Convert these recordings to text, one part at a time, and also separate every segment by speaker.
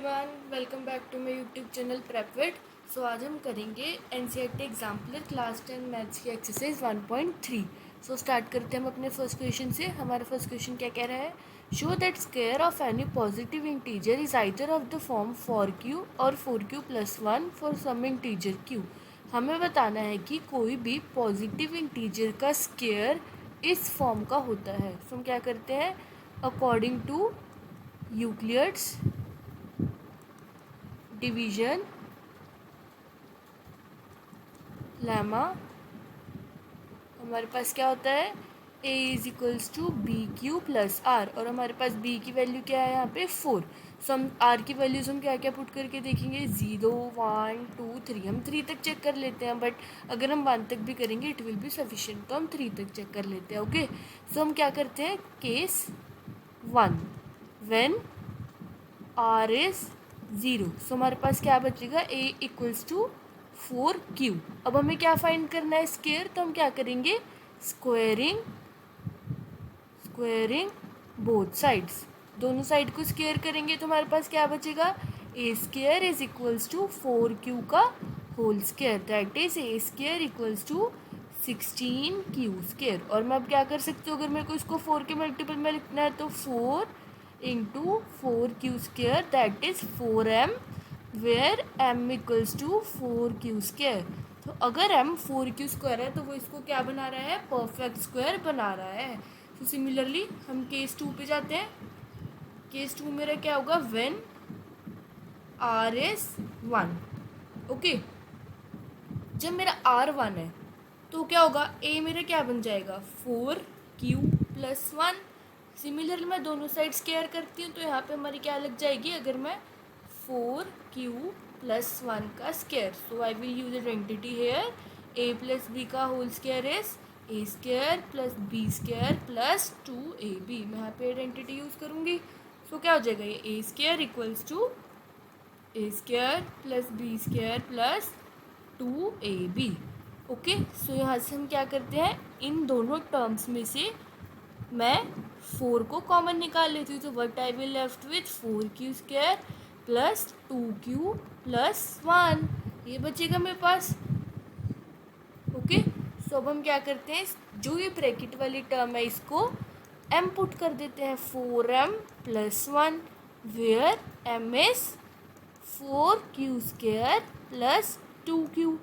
Speaker 1: Everyone, welcome back to my YouTube channel प्रेपविट। So आज हम करेंगे एनसीईआरटी एग्जाम्पलर क्लास 10 मैथ्स की एक्सरसाइज 1.3। सो स्टार्ट करते हैं हम अपने फर्स्ट क्वेश्चन से। हमारा फर्स्ट क्वेश्चन क्या कह रहा है? Show that square of any positive integer is either of the form 4q और 4q plus 1 for some integer q। हमें बताना है कि कोई भी पॉजिटिव इंटीजर का स्क्वायर इस फॉर्म का होता है। सो हम क्या करते हैं, according to Euclid's division lemma हमारे पास क्या होता है, a is equals to B Q plus R, और हमारे पास b की वैल्यू क्या है यहाँ पे 4। सो हम r की वैल्यूज हम क्या क्या पुट करके देखेंगे, 0 1 2 3। हम 3 तक चेक कर लेते हैं, बट अगर हम 1 तक भी करेंगे इट विल बी सफिशिएंट, तो हम 3 तक चेक कर लेते हैं। ओके, सो हम क्या करते हैं, केस 1 व्हेन r इज 0। सो हमारे पास क्या बचेगा, a इक्वल्स टू 4q। अब हमें क्या फाइंड करना है, स्क्वायर, तो हम क्या करेंगे, स्क्वायरिंग बोथ साइड्स, दोनों साइड को स्क्वायर करेंगे तो हमारे पास क्या बचेगा, a square is equals to 4q का whole square, that is a square equals to 16q square. और मैं अब क्या कर सकती हूँ, अगर मेरे को इसको 4 के मल्टीपल में लिखना है तो 4 into 4q square, that is 4m, where m equals to 4q square. तो अगर m 4q स्क्वायर है तो वो इसको क्या बना रहा है, परफेक्ट स्क्वायर बना रहा है। तो सिमिलरली हम केस 2 पे जाते हैं। केस 2 मेरा क्या होगा, व्हेन r इज 1। ओके, जब मेरा r 1 है तो क्या होगा, a मेरा क्या बन जाएगा, 4q प्लस 1। सिमिलरली मैं दोनों साइड स्क्वायर करती हूँ तो यहाँ पे हमारी क्या लग जाएगी, अगर मैं 4q प्लस 1 का square, so I will use identity here, a plus b का whole square is a square plus B square plus 2ab। मैं यहाँ पे आइडेंटिटी यूज करूँगी। सो क्या हो जाएगा, ये a square equals to a square plus B square plus 2ab। Okay, so यहाँ से हम क्या करते हैं, इन दोनों टर्म्स में से मैं 4 को कॉमन निकाल लेती हूँ, तो what I will left with 4q square plus 2q plus 1, ये बचेगा मेरे पास। ओके, सो अब हम क्या करते हैं, जो ये ब्रैकेट वाली टर्म है इसको m पुट कर देते हैं, 4m plus 1, where m is 4q square plus 2q।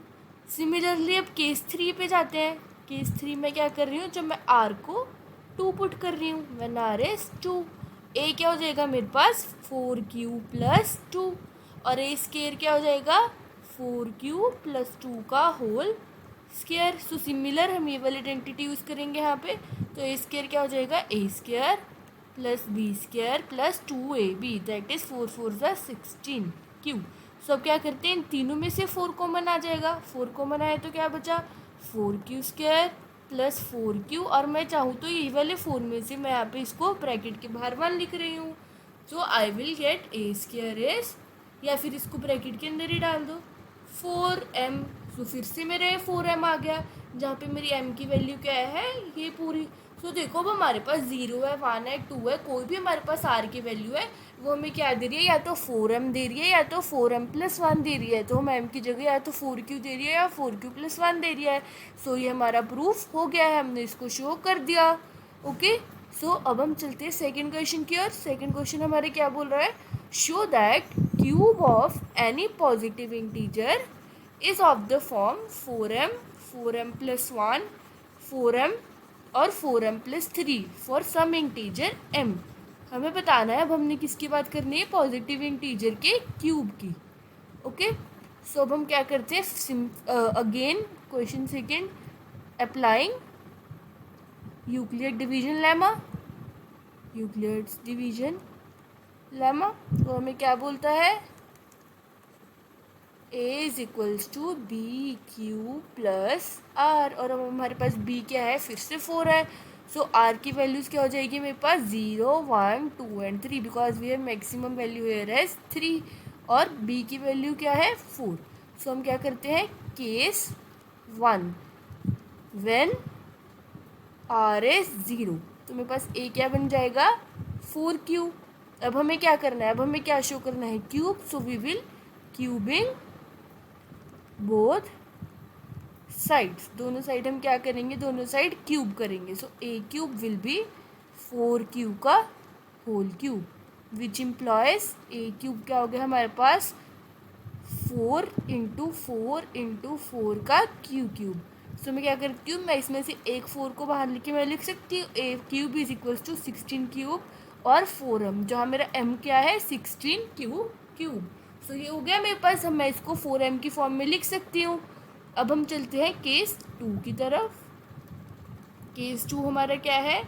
Speaker 1: Similarly अब केस 3 पे जाते हैं। केस 3 में क्या कर रही हूँ, जब मैं r को 2 पुट कर रही हूँ, व्हेन r इज 2, a क्या हो जाएगा मेरे पास 4q प्लस 2, और a स्क्वायर क्या हो जाएगा 4q प्लस 2 का होल स्क्वायर। सो सिमिलर हम ये वाली आइडेंटिटी यूज़ करेंगे यहाँ पे, तो a स्क्वायर क्या हो जाएगा, a square plus B square plus 2ab, that is 4 4 ज़ा 16q। सो अब क्या करते हैं, इन तीनों में से 4 कॉमन आ जाएगा, 4 कॉमन आया तो क्या बचा, 4q स्क्वायर प्लस 4q, और मैं चाहूँ तो ये वाले 4 में से मैं यहाँ पे इसको ब्रैकेट के बाहर 1 लिख रही हूँ। So I will get a square is, या फिर इसको ब्रैकेट के अंदर ही डाल दो, 4m। सो फिर से मेरा ये 4m आ गया, जहाँ पे मेरी m की वैल्यू क्या है, ये पूरी। सो देखो अब हमारे पास 0 है, 1 है, 2 है, कोई भी हमारे पास r की वैल्यू है वो हमें क्या दे रही है, या तो 4m दे रही है या तो 4m प्लस 1 दे रही है। तो हम m की जगह या तो 4q दे रही है या 4q प्लस 1 दे रही है। सो ये हमारा प्रूफ हो गया है, हमने इसको शो कर दिया। ओके, सो अब हम चलते हैं सेकेंड क्वेश्चन की ओर। सेकेंड क्वेश्चन हमारे क्या बोल रहा है, show that cube of any positive integer is of the form 4m plus 1, 4m और 4m plus 3 for some integer m। हमें बताना है, अब हमने किसकी बात करनी है, पॉजिटिव इंटीजर के क्यूब की। ओके, सो अब हम क्या करते हैं, again question second, applying Euclid division lemma, Euclid's division lemma. तो हमें क्या बोलता है, a is equals to B Q plus R, और अब हमारे पास b क्या है, फिर से 4 है। सो r की वैल्यूज़ क्या हो जाएगी मेरे पास, 0 1 2 and 3, because we have maximum value here as 3, और b की वैल्यू क्या है 4। सो हम क्या करते हैं, केस 1 व्हेन r इज 0, तो मेरे पास a क्या बन जाएगा 4q, अब हमें क्या करना है, अब हमें क्या शो करना है, cube. So we will cubing both sides. दोनों साइड हम क्या करेंगे, दोनों साइड क्यूब करेंगे. So A cube will be 4q का whole cube, which implies A cube क्या हो गया हमारे पास 4 × 4 × 4 का क्यूब. सो मैं क्या करती हूँ, मैं इसमें से एक 4 को बाहर लेके मैं लिख सकती हूँ a cube is equals to 16 cube और 4m, जहाँ मेरा m क्या है 16 क्यूब. सो ये हो गया मेरे पास, हम मैं इसको 4m की फॉर्म में लिख सकती हूँ. अब हम चलते हैं केस 2 की तरफ. केस 2 हमारा क्या है,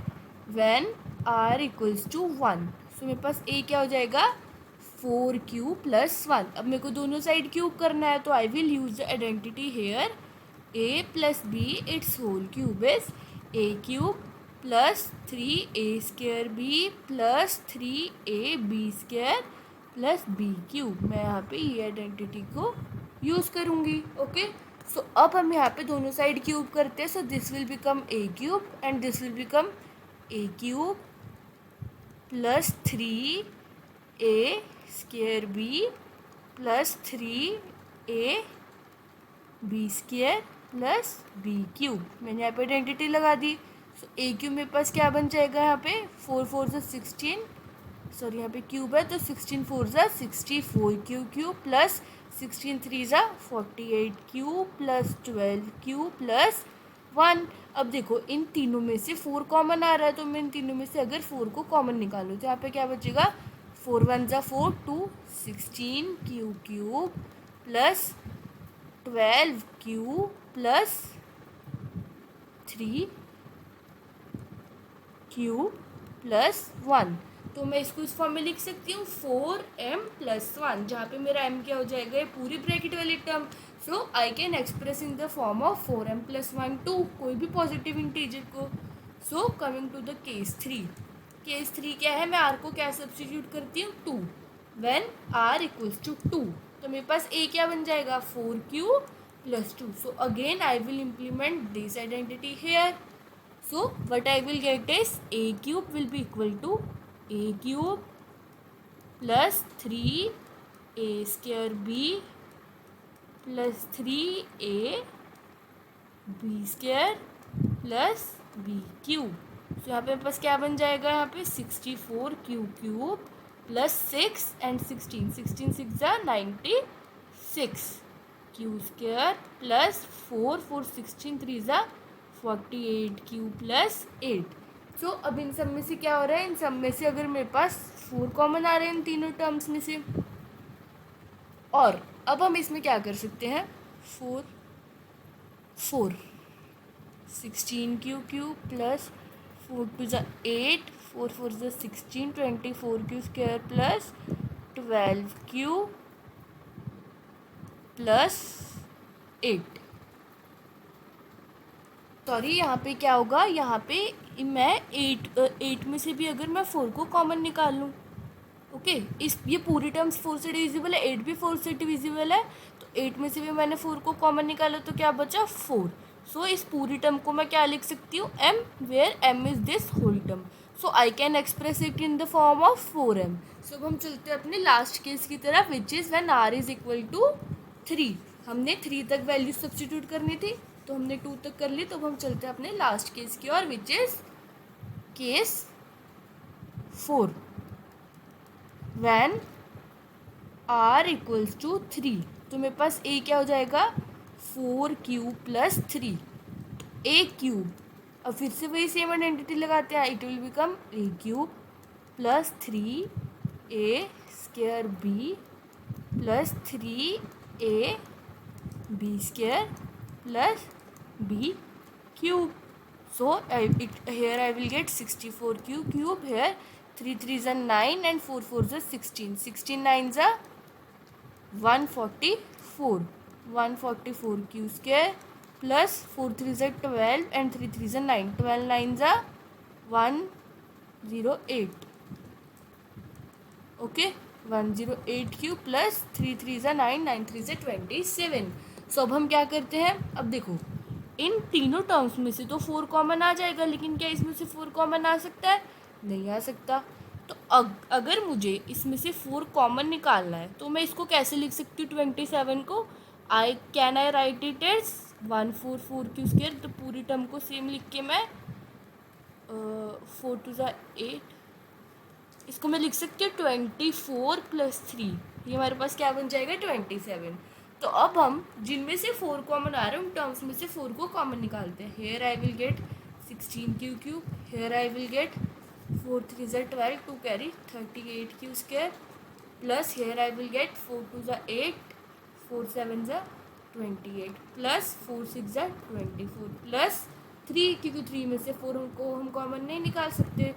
Speaker 1: when r equals to 1. So मेरे पास a क्या हो जाएगा 4q + 1. अब मेरे को दोनों साइड क्यूब करना है, तो I will use the identity here. a + b it's whole cube is a³ + 3a² + 3ab² + b³ मैं यहाँ पे ये आइडेंटिटी को यूज़ करूँगी. ओके. सो अब हम यहाँ पे दोनों साइड क्यूब करते हैं. So this will become a³ and this will become a³ + 3a² b + 3ab² + b³ मैंने यहाँ पे आइडेंटिटी लगा दी. सो a³ मेरे पास क्या बन जाएगा यहाँ पे 4 4 = 16, सॉरी यहाँ पे क्यूब है तो 16 4 = 64 क्यूब + 16 3 = 48 + 12 + 1. अब देखो इन तीनों में से 4 कॉमन आ रहा है, तो मैं इन तीनों में से अगर 4 को कॉमन निकालूँ तो यहाँ पे क्या बचेगा 4 1 = 4 2 16 क्यूब + 12 + 3 + 1. तो मैं इसको इस फॉर्म में लिख सकती हूँ 4m + 1, जहाँ पे मेरा m क्या हो जाएगा, ये पूरी ब्रैकेट वाली term. So I can express in the form of 4m + 1 2 कोई भी पॉजिटिव इंटीजर को. So coming to the case 3. Case 3 क्या है, मैं r को क्या सब्स्टिट्यूट करती हूँ 2. व्हेन r इक्वल्स टू 2, तो मेरे पास a क्या बन जाएगा 4q + 2. So again I will implement this identity here. So what I will get is a³ will be equal to a³ + 3a² + 3ab² + b³. तो यहाँ पे मेरे पास क्या बन जाएगा, यहाँ पे 64 + 6 एंड 16 16 6 = 96 q² + 4 4 16 3 = 48q + 8. सो अब इन सब में से क्या हो रहा है, इन सब में से अगर मेरे पास 4 कॉमन आ रहे हैं इन तीनों टर्म्स में से, और अब हम इसमें क्या कर सकते हैं 4 16q³ + 4 2 = 8 4 4 = 16 24q² + 12q + 8. सॉरी यहाँ पे क्या होगा, यहाँ पे मैं 8 में से भी अगर मैं 4 को कॉमन निकाल लूँ, ओके इस ये पूरी टर्म्स 4 से डिविजिबल है, 8 भी 4 से डिविजिबल है, तो 8 में से भी मैंने 4 को कॉमन निकाला तो क्या बचा 4. सो इस पूरी टर्म को मैं क्या लिख सकती हूँ m, where m is this whole term. So I can express it in the form of 4m. सो अब हम चलते हैं अपने लास्ट केस की तरफ, which is when r is equal to 3. हमने 3 तक वैल्यू सब्स्टिट्यूट करनी थी, तो हमने 2 तक कर ली. तो अब हम चलते हैं अपने लास्ट केस की ओर, which is case 4. When r equals to 3, तो मेरे पास a क्या हो जाएगा 4q + 3 a³. अब फिर से वही सेम आइडेंटिटी लगाते हैं, it will become a³ + 3a² b + 3ab² + b³. So here I will get 64q cube. Here 3 3 = 9 and 4 4 = 16. 16 9 = 144. 144q² + 4 3 = 12 and 3 3 = 9. 12 9 = 108. Okay, 108q + 3 3 = 9 9 3 = 27. सो अब हम क्या करते हैं, अब देखो इन तीनों टर्म्स में से तो 4 कॉमन आ जाएगा, लेकिन क्या इसमें से 4 कॉमन आ सकता है, नहीं आ सकता. तो अगर मुझे इसमें से 4 कॉमन निकालना है तो मैं इसको कैसे लिख सकती हूँ 27 को? I write it as 144 q square. तो पूरी टर्म को सेम लिख के मैं 4 टू ज़ा 8, इसको मैं लिख सकती हूँ 24 प्लस 3, ये हमारे पास क्या बन जाएगा 27। तो अब हम जिनमें से 4 कॉमन आ रहे हैं उन टर्म्स में से 4 को कॉमन निकालते हैं। Here I will get 16 Q cube, here I will get 4 3 ज़ा 12 to carry 38 Q square, plus here I will get 4 2 ज़ा 8 4 7 ज़ा 28 प्लस 4 6 ज़ा 24 प्लस 3, क्योंकि 3 में से 4 को हम कॉमन नहीं निकाल सकते।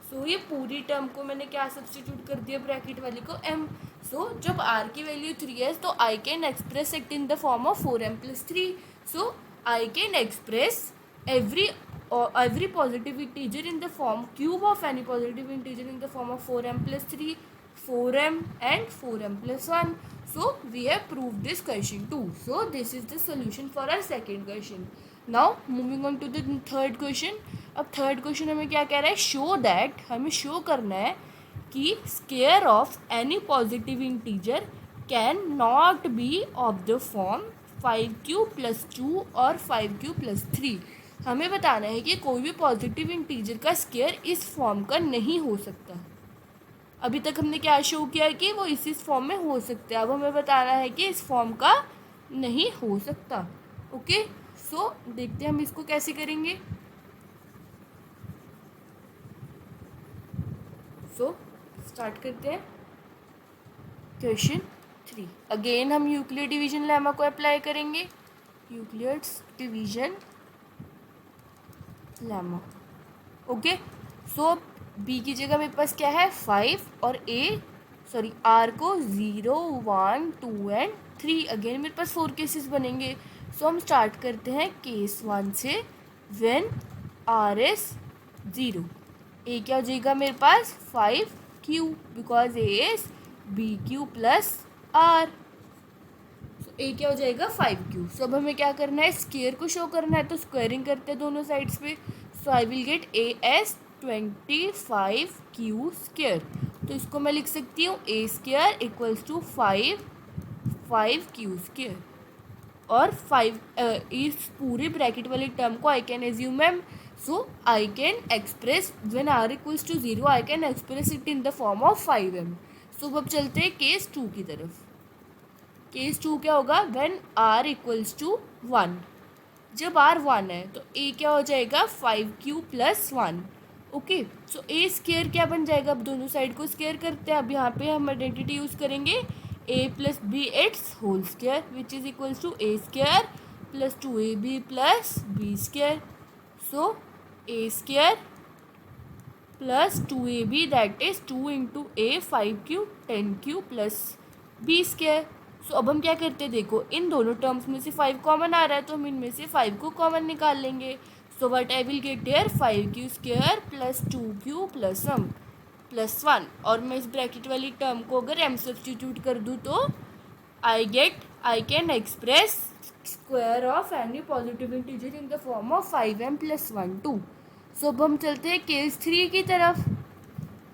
Speaker 1: सो ये पूरी टर्म को मैंने क्या सब्स्टिट्यूट कर दिया, ब्रैकेट वाली को m। सो जब r की वैल्यू 3 है तो I can express it in the form of 4m plus 3। So I can express every positive integer in the form cube of any positive integer in the form of 4m plus 3, 4m and 4m plus 1. So we have proved this question too. So this is the solution for our second question. Now moving on to the third question. अब third question हमें क्या कह रहा है, show that, हमें show करना है कि square of any positive integer can not be of the form 5q प्लस 2 और 5q प्लस 3। हमें बताना है कि कोई भी पॉजिटिव इंटीजर का स्केयर इस फॉर्म का नहीं हो सकता। अभी तक हमने क्या शो किया कि वो इस फॉर्म में हो सकता है, अब हमें बताना है कि इस फॉर्म का नहीं हो सकता। ओके, सो देखते हैं हम इसको कैसे करेंगे। सो स्टार्ट करते हैं क्वेश्चन 3। अगेन हम यूक्लिड डिवीजन लेमा को अप्लाई करेंगे, यूक्लिड्स डिवीजन लेमा। ओके, सो बी की जगह मेरे पास क्या है 5 और आर को 0 1 2 एंड 3। अगेन मेरे पास 4 केसेस बनेंगे। सो हम स्टार्ट करते हैं केस 1 से, व्हेन आर इज 0। ए क्या हो जाएगा मेरे पास 5q because a is bq plus r. A क्या हो जाएगा 5q। सो अब हमें क्या करना है, स्क्वायर को शो करना है, तो स्क्वायरिंग करते हैं दोनों साइड्स पे। So I will get a as 25q square. तो इसको मैं लिख सकती हूँ a square equals to 5q square. और 5 इस पूरी ब्रैकेट वाली टर्म को I can assume m. So I can express when r equals to 0 I can express it in the form of 5m। So अब चलते हैं केस 2 की तरफ। केस 2 क्या होगा, व्हेन आर इक्वल्स टू 1। जब आर 1 है तो ए क्या हो जाएगा 5q plus 1। Okay, so a square क्या बन जाएगा, अब दोनों साइड को स्क्वायर करते हैं। अब यहाँ पे हम आइडेंटिटी यूज़ करेंगे a plus b its whole square which is equals to a square plus 2ab plus B square. So a square plus 2ab that is 2 into a 5q 10q plus B square. So अब हम क्या करते हैं, देखो इन दोनों terms में से 5 common आ रहा है तो हम इनमें से 5 को कॉमन निकाल लेंगे। So what I will get here 5q square plus 2q plus some plus 1। और मैं इस ब्रैकेट वाली टर्म को अगर m सब्स्टिट्यूट कर दूँ तो I can express square of any positive integer in the form of 5m plus 1 2। So अब हम चलते हैं केस 3 की तरफ।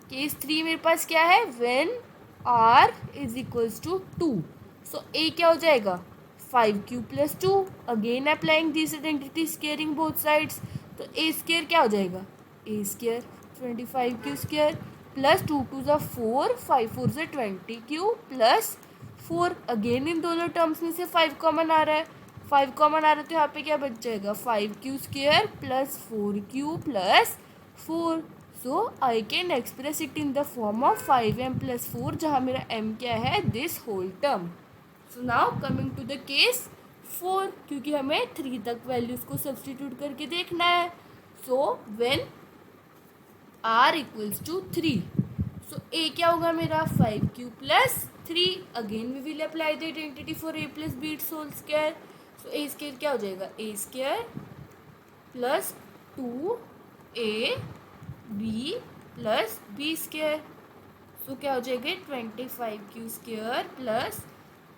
Speaker 1: केस 3 मेरे पास क्या है, when r is equals to 2। So A क्या हो जाएगा 5q प्लस 2। Again applying this identity squaring both sides. तो ए स्क्वेयर क्या हो जाएगा, ए स्क्वेयर 25q स्क्वेयर प्लस 2 2 ज़ा 4 5 4 ज़ा 20q प्लस 4। अगेन इन दोनों टर्म्स में से 5 कॉमन आ रहा है, 5 कॉमन आ रहा है तो यहाँ पे क्या बच जाएगा 5q square plus 4q plus 4। So I can express it in the form of 5m plus 4, जहाँ मेरा m क्या है this whole term. So now coming to the case 4, क्योंकि हमें 3 तक वैल्यूज़ को सब्स्टिट्यूट करके देखना है। So when r equals to 3, so a क्या होगा मेरा 5q plus 3। Again we will apply the identity for a plus b it's whole square. So a square क्या हो जाएगा, a square plus 2ab plus b square. So क्या हो जाएगा 25q square plus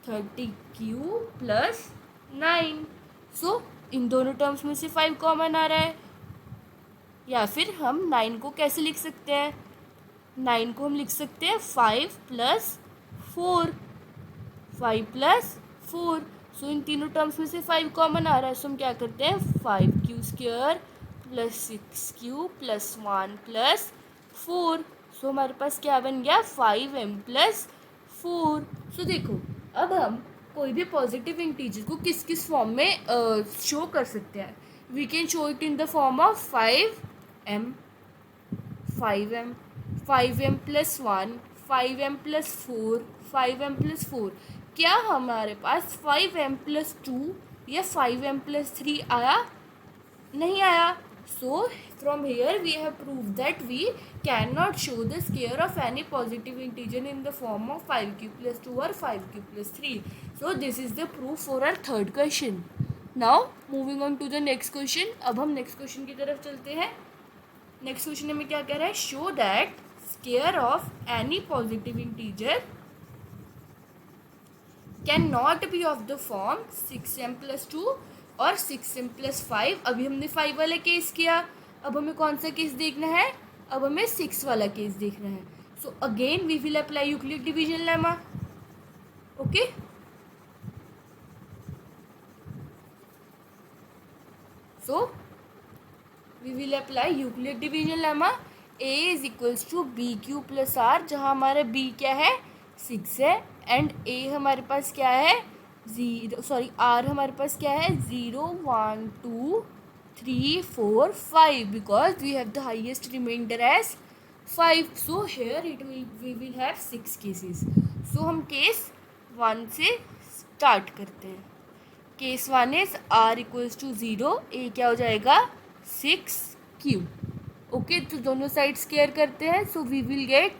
Speaker 1: 30q plus 9। So इन दोनों terms में से 5 कॉमन आ रहा है, या फिर हम 9 को कैसे लिख सकते हैं, 9 को हम लिख सकते हैं 5+4, 5+4। सो इन तीनों टर्म्स में से 5 कॉमन आ रहा है, सो हम क्या करते हैं 5q² + 6q + 1 + 4। सो हमारे पास क्या बन गया 5m+4। सो देखो, अब हम कोई भी पॉजिटिव इंटीजर को किस किस फॉर्म में शो कर सकते हैं। We can show it in the form of 5m, 5m, 5m+1, 5m+4, 5m+4। क्या हमारे पास 5m+2 या 5m+3 आया? नहीं आया। So from here we have prove that we can not show the square of any positive integer in the form of 5q+2 और 5q+3। So this is the proof for our third question. Now moving on to the next question. अब हम next question की तरफ चलते हैं। Next question में क्या कह रहा है, show that square of any positive integer can not be of the form 6m+2 और 6m+5। अभी हमने 5 वाला केस किया, अब हमें कौन सा केस देखना है? अब हमें 6 वाला केस देखना है। So again we will apply Euclid division lemma. Okay, so we will apply Euclid division lemma. a is equals to BQ+R, जहाँ हमारा b क्या है 6 है, एंड a हमारे पास क्या है r हमारे पास क्या है 0 1 2 3 4 5, because we have the highest remainder as 5। So here we will have 6 cases. So हम केस 1 से स्टार्ट करते हैं। Case 1 is r equals to 0, a क्या हो जाएगा 6q। ओके, तो दोनों साइड स्क्वायर करते हैं। So we will get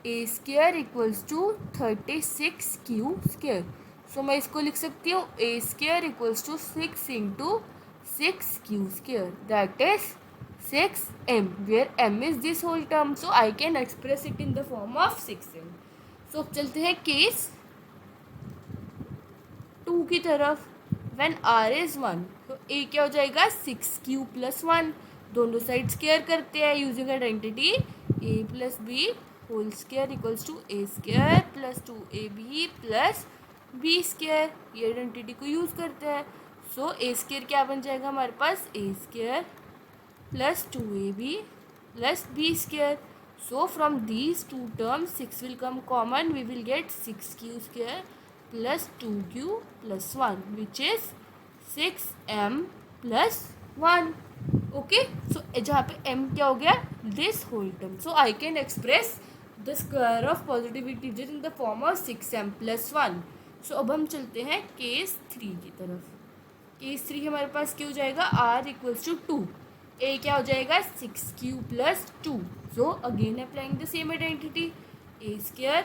Speaker 1: a² equals to 36q²। सो मैं इसको लिख सकती हूँ a² equals to 6 × 6q², that is 6m, where m is this whole term. So I can express it in the form of 6m। So अब चलते हैं case 2 की तरफ। व्हेन r इज 1, तो a क्या हो जाएगा 6q+1। दोनों साइड स्क्वायर करते हैं using identity a + b² equals to a² + 2ab + b²। ये आइडेंटिटी को यूज़ करते हैं। सो a² क्या बन जाएगा हमारे पास a² + 2ab + b²। So from these two terms 6 will come common, we will get 6q² + 2q + 1, which is 6m + 1। Okay, so जहाँ पे m क्या हो गया this whole term. So I can express the square of positive integer in the form of 6m + 1। So अब हम चलते हैं case 3 की तरफ। केस 3 हमारे पास क्या हो जाएगा r इक्वल्स टू 2, a क्या हो जाएगा 6q + 2। So again applying the same identity a²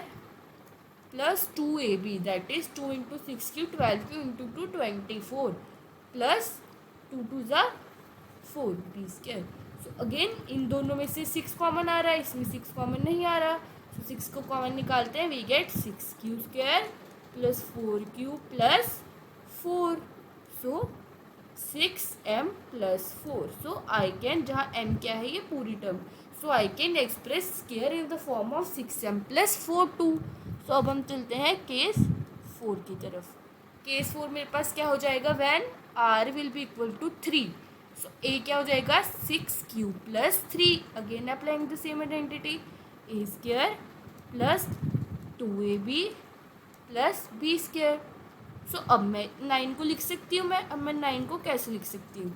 Speaker 1: + 2ab, that is 2 × 6q 12q × 2 24 + 2 2 ज़ा 4 b²। सो अगेन इन दोनों में से 6 कॉमन आ रहा है, इसमें 6 कॉमन नहीं आ रहा। सो 6 को कॉमन निकालते हैं, we get 6q² + 4q + 4। So 6m + 4। So I can, जहाँ m क्या है ये पूरी term, so I can express square in the form of 6m + 4 2। So अब हम चलते हैं केस 4 की तरफ। केस 4 मेरे पास क्या हो जाएगा when r will be equal to 3। So a क्या हो जाएगा 6q + 3, again applying the same identity a² + 2ab + b²। So अब मैं 9 को लिख सकती हूँ। अब मैं 9 को कैसे लिख सकती हूँ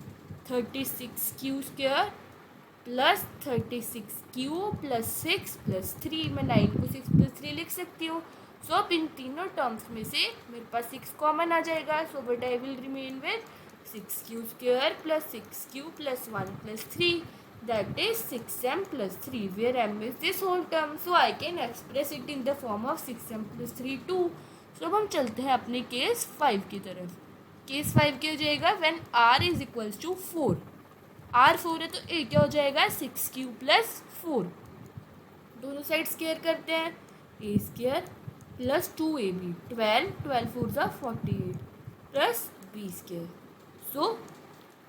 Speaker 1: 36q² + 36q + 6 + 3। मैं 9 को 6 + 3 लिख सकती हूँ। सो अब इन तीनों टर्म्स में से मेरे पास 6 कॉमन आ जाएगा। So but I will remain with 6q² + 6q + 1 + 3, that is 6m + 3, where m is this whole term. So I can express it in the form of 6m + 3 2. So अब हम चलते हैं अपने केस 5 की तरफ। केस 5 क्या हो जाएगा when r is equals to 4। r 4 है तो a क्या हो जाएगा 6q + 4। दोनों साइड स्क्वायर करते हैं a² + 2ab 12 12 4 ज़ा 48 + b²। सो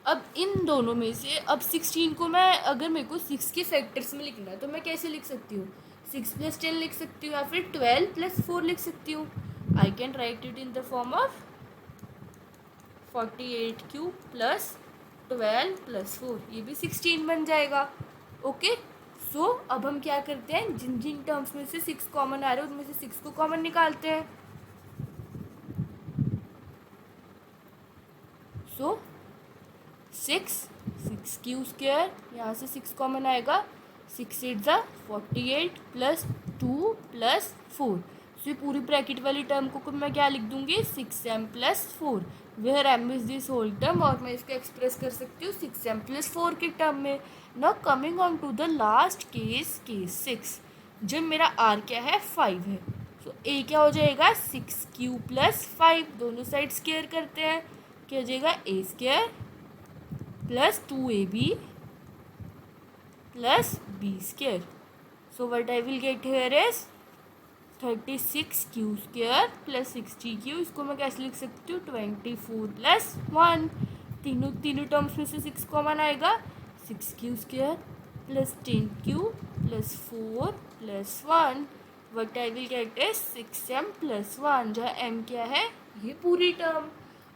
Speaker 1: अब इन दोनों में से अब 16 को मैं, अगर मेरे को 6 के फैक्टर्स में लिखना है तो मैं कैसे लिख सकती हूँ 6 + 10 लिख सकती हूँ या फिर 12 + 4 लिख सकती हूँ. I can write it in the form of 48 Q plus 12 + 4, ये भी 16 बन जाएगा. ओके. सो अब हम क्या करते हैं, जिन जिन टर्म्स में से 6 कॉमन आ रहे हैं उनमें से 6 को कॉमन निकालते हैं. सो 6 यहाँ से 6 कॉमन आएगा. 6 × 8 = 48 + 2 + 4. सो ये पूरी ब्रैकेट वाली टर्म को मैं क्या लिख दूंगी, 6m + 4, where m is this whole term, और मैं इसको एक्सप्रेस कर सकती हूँ 6m + 4 के टर्म में. Now coming on to the last case 6, जब मेरा r क्या है, 5 है. सो a क्या हो जाएगा, 6q + 5, दोनों साइड स्क्वायर करते हैं, क्या हो जाएगा, a² + 2ab + b². So what I will get here is 36q² + 60q. इसको मैं कैसे लिख सकती हूँ, 24 + 1. तीनों टर्म्स में से 6 कॉमन आएगा. 6q² + 10q + 4 + 1. What I will get is 6m + 1, जहाँ m क्या है, ये पूरी टर्म.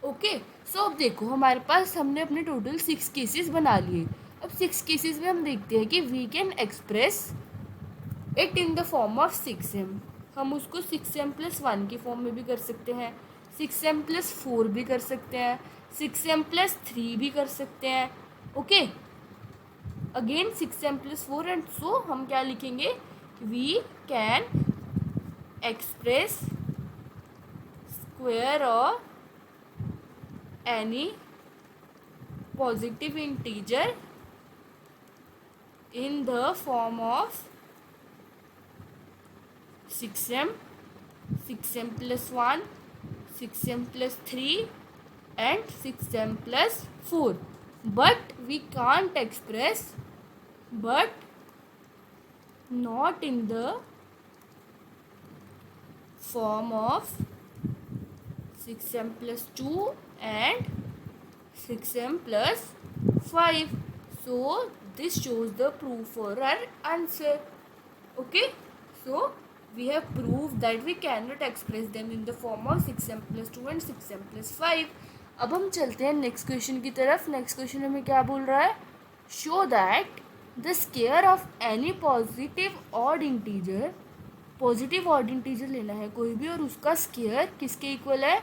Speaker 1: ओके. सो अब देखो हमारे पास, हमने अपने टोटल 6 केसेस बना लिए. अब 6 केसेस में हम देखते हैं कि we can express it in the form of 6m. हम उसको 6m + 1 की फॉर्म में भी कर सकते हैं, 6m + 4 भी कर सकते हैं, 6m + 3 भी कर सकते हैं. Okay. Again 6m + 4, and so हम क्या लिखेंगे, we can express square of any positive integer in the form of 6m, 6m + 1, 6m + 3 and 6m + 4. But we can't express, but not in the form of 6m + 2 and 6m + 5. So this shows the proof for our answer. Okay. So we have proved that we cannot express them in the form of 6m + 2 and 6m + 5. अब हम चलते हैं next question की तरफ. Next question हमें क्या बोल रहा है, show that the square of any positive odd integer, positive odd integer लेना है कोई भी, और उसका स्क्वायर किसके इक्वल है,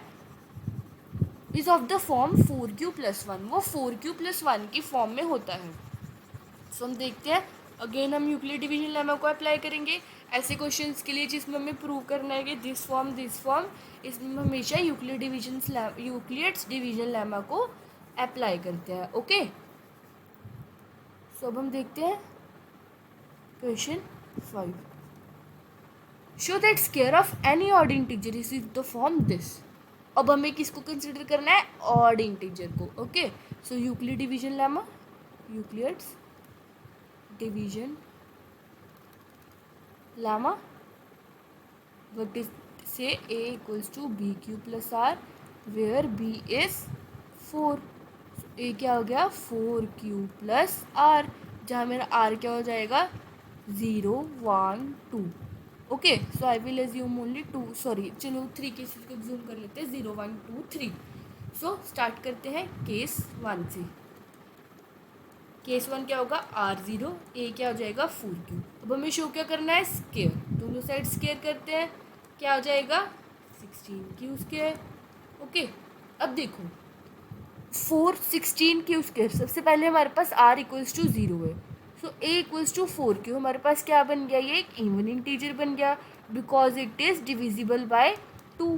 Speaker 1: is of the form 4q + 1, वो 4q + 1 की फॉर्म में होता है. सो हम देखते हैं, अगेन हम यूक्लिड डिवीजन लेमा को अप्लाई करेंगे ऐसे क्वेश्चंस के लिए जिसमें हमें प्रूव करना है कि दिस फॉर्म, इसमें हम हमेशा यूक्लिड्स डिवीजन लेमा को अप्लाई करते हैं. ओके. सो अब हम देखते हैं question 5. Show that square of any odd integer is the form this. अब हमें किसको कंसिडर करना है, ऑड इंटीजर को. Okay. So Euclid division lemma, Euclid's division lemma, what is say a = bq + r, where b is 4. so a क्या हो गया, 4q + r, जहाँ मेरा r क्या हो जाएगा, 0 1 2. Okay. So I will assume only 2, sorry चलो 3 केसेस को एज्यूम कर लेते हैं, 0 1 2 3. सो स्टार्ट करते हैं केस 1 से. केस 1 क्या होगा, r0, a क्या हो जाएगा, 4q. अब हमें शो क्या करना है, स्क्वायर, दोनों साइड स्क्वायर करते हैं, क्या हो जाएगा, 16q². ओके. अब देखो 16q², सबसे पहले हमारे पास r = 0 है. सो a = 4q, हमारे पास क्या बन गया, ये एक इवन इंटीजर बन गया, because it is divisible by 2,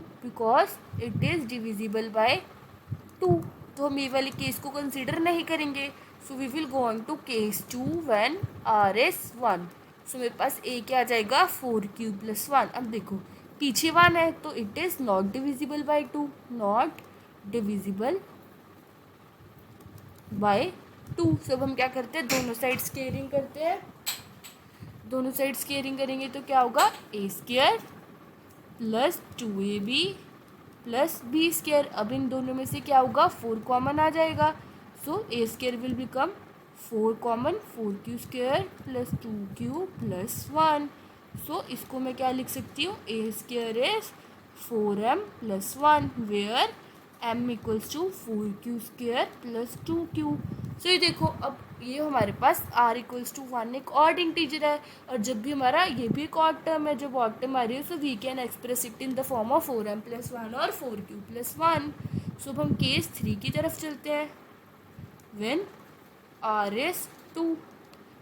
Speaker 1: तो हम ये वाले केस को कंसिडर नहीं करेंगे. So we will go on to case 2 when r is 1. So मेरे पास a क्या आ जाएगा, 4q + 1. अब देखो पीछे 1 है तो it is not divisible by 2, not divisible by 2. सब हम क्या करते हैं, दोनों साइड स्क्वायरिंग करते हैं. दोनों साइड स्क्वायरिंग करेंगे तो क्या होगा, a² + 2ab + b². अब इन दोनों में से क्या होगा, 4 कॉमन आ जाएगा. So a² will become 4 common, 4q² + 2q + 1. So इसको मैं क्या लिख सकती हूँ, a square is 4m+1 where m equals to 4q² + 2q। So ये देखो, अब ये हमारे पास r इक्वल्स टू 1 एक ऑड इंटीजर है, और जब भी हमारा ये भी एक ऑड टर्म है, जब ऑड टर्म आ रही है, so we can express it in the form of 4m+1 और 4q+1। सो अब हम केस 3 की तरफ चलते हैं। व्हेन r इज 2,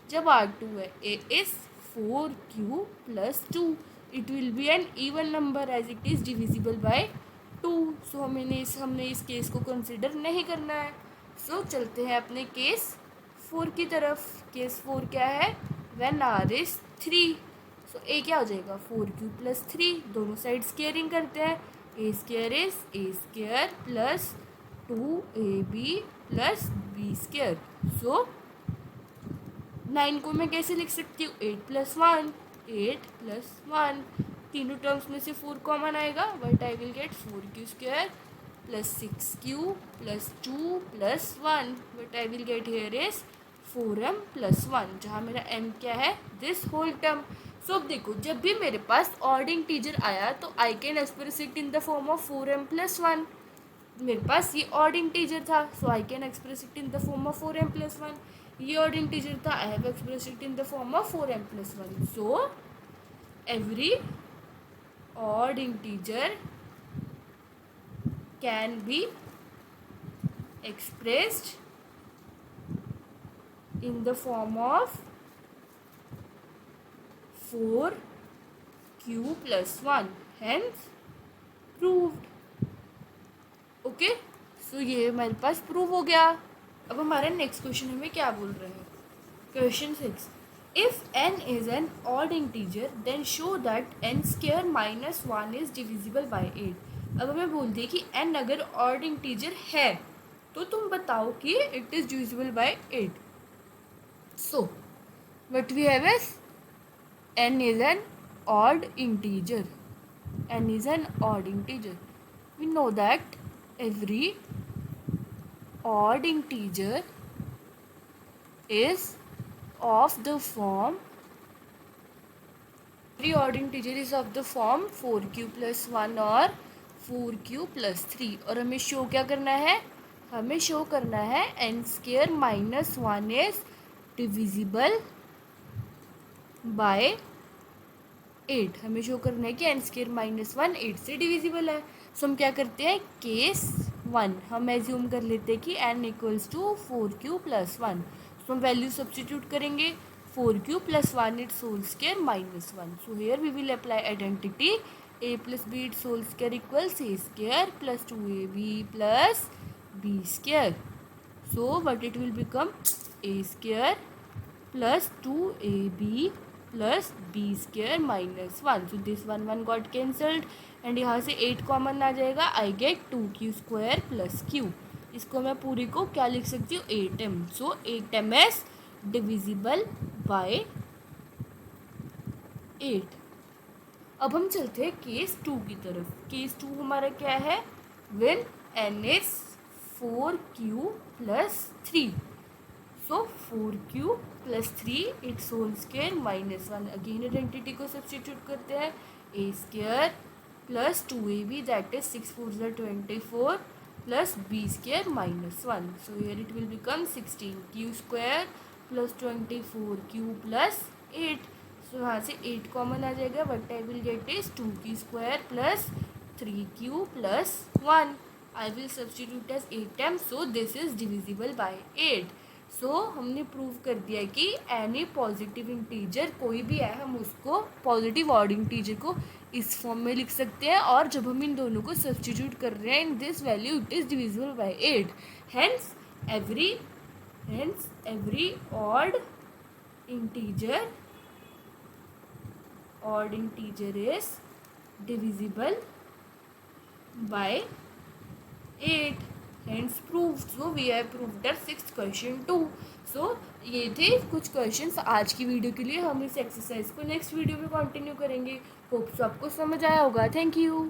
Speaker 1: जब r2 है, a is 4q+2, it will be an even number as it is divisible by 2। सो हमने इस केस को कंसिडर नहीं करना है। सो चलते हैं अपने केस 4 की तरफ। केस 4 क्या है, when r is 3। So a क्या हो जाएगा, 4q+3, दोनों साइड स्केयरिंग करते हैं। a square is a² + 2ab + b²। सो 9 को मैं कैसे लिख सकती हूँ, 8+1, 8+1, तीनों टर्म्स में से 4 कॉमन आएगा, but I will gate 4q² + 6q + 2 + 1, but I will get here is 4m+1, जहाँ मेरा m क्या है, दिस होल टर्म। सो अब देखो, जब भी मेरे पास ऑड इंटीजर आया तो I can express it in the form of 4m+1। मेरे पास ये ऑड इंटीजर था, so I can express it in the form of 4m+1। ये ऑड इंटीजर था, I have express it in the form of 4m+1। So every odd integer can be expressed in the form of 4q+1, hence proved। Okay, so ये हमारे पास prove हो गया। अब हमारा next question हमें क्या बोल रहे हैं, question 6, if n is an odd integer then show that n² - 1 is divisible by 8। अब हमें बोल दिए कि n अगर ऑड इंटीजर है तो तुम बताओ कि it is divisible by 8। So, what we have is n is an odd integer. N is an odd integer. We know that every odd integer is of the form. Every odd integer is of the form 4q+1 और 4q+3। और हमें show क्या करना है, हमें show करना है n² - 1 is divisible by 8। हमें शो करना है कि n² - 1 8 से डिविजिबल है। सो हम क्या करते हैं, केस 1 हम एज्यूम कर लेते हैं कि n इक्वल्स टू 4q+1। सो हम वैल्यू सब्सटीट्यूट करेंगे, 4q+1 it's whole square -1। So here we will apply identity, a + b it's whole square equals a² + 2ab + b²। So what it will become, a² + 2ab + b² -1। So this 1 got cancelled and यहाँ से 8 common आ जाएगा, I get 2q² + q। इसको मैं पूरी को क्या लिख सकती हूँ, 8m। So 8m is divisible by 8। अब हम चलते हैं केस 2 की तरफ। केस 2 हमारा क्या है, when n is 4q+3। So 4q+3 it's whole square -1। Again identity को सब्सटीट्यूट करते हैं, a² + 2ab that is 6 4 24 + b² -1। So here it will become 16q² + 24q + 8। सो यहाँ से 8 कॉमन आ जाएगा, but I will get is 2q² + 3q + 1। I will substitute as 8m। So this is divisible by 8। सो हमने prove कर दिया कि any positive integer कोई भी है, हम उसको पॉजिटिव ऑड इंटीजर को इस फॉर्म में लिख सकते हैं, और जब हम इन दोनों को सब्सटीट्यूट कर रहे हैं in this value it is divisible by 8। Hence every odd integer is divisible by 8। Hence proved. So we have proved that 6th question too. So ये थे कुछ क्वेश्चंस आज की वीडियो के लिए। हम इस एक्सरसाइज को नेक्स्ट वीडियो में कंटिन्यू करेंगे। होप सो आपको समझ आया होगा। Thank you.